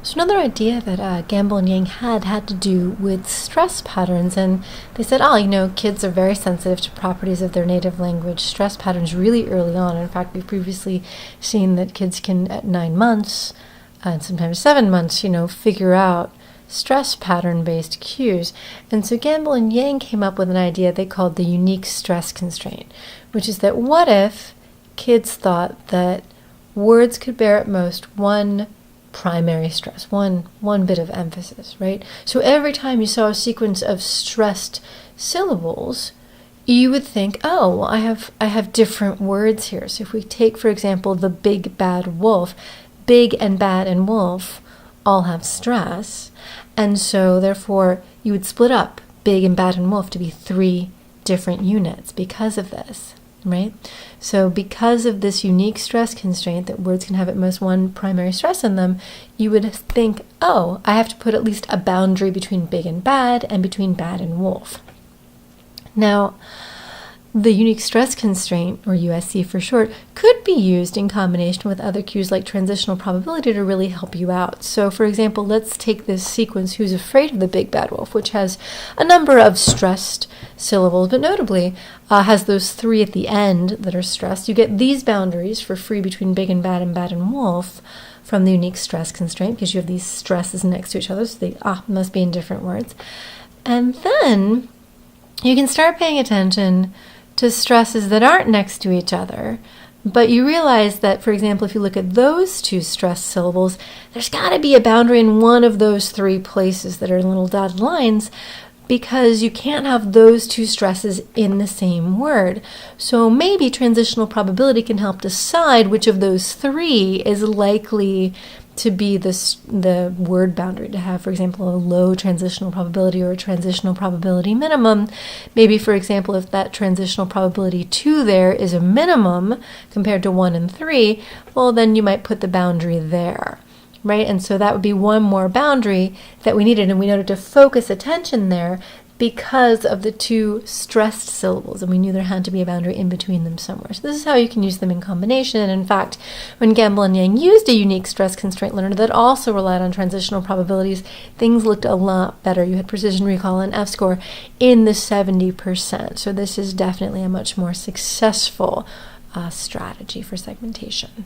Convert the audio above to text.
So another idea that Gamble and Yang had to do with stress patterns, and they said, kids are very sensitive to properties of their native language stress patterns really early on. In fact, we've previously seen that kids can, at 9 months, and sometimes 7 months, figure out stress pattern-based cues. And so Gamble and Yang came up with an idea they called the unique stress constraint, which is that what if kids thought that words could bear at most one primary stress, one bit of emphasis, right? So every time you saw a sequence of stressed syllables, you would think, I have different words here. So if we take, for example, the big bad wolf, big and bad and wolf all have stress, and so therefore you would split up big and bad and wolf to be 3 different units because of this. Right? So because of this unique stress constraint that words can have at most one primary stress in them, you would think, I have to put at least a boundary between big and between bad and wolf. Now, the unique stress constraint, or USC for short, could be used in combination with other cues like transitional probability to really help you out. So, for example, let's take this sequence, Who's Afraid of the Big Bad Wolf, which has a number of stressed syllables, but notably has those 3 at the end that are stressed. You get these boundaries for free between big and bad and wolf from the unique stress constraint, because you have these stresses next to each other, so they must be in different words. And then you can start paying attention to stresses that aren't next to each other, but you realize that, for example, if you look at those 2 stressed syllables, there's got to be a boundary in one of those 3 places that are in little dotted lines, because you can't have those 2 stresses in the same word. So maybe transitional probability can help decide which of those 3 is likely to be the word boundary to have, for example, a low transitional probability or a transitional probability minimum. Maybe, for example, if that transitional probability 2 there is a minimum compared to 1 and 3, well, then you might put the boundary there, right? And so that would be one more boundary that we needed, and we needed to focus attention there because of the 2 stressed syllables, and we knew there had to be a boundary in between them somewhere. So this is how you can use them in combination. And in fact, when Gamble and Yang used a unique stress constraint learner that also relied on transitional probabilities, things looked a lot better. You had precision recall and F-score in the 70%. So this is definitely a much more successful strategy for segmentation.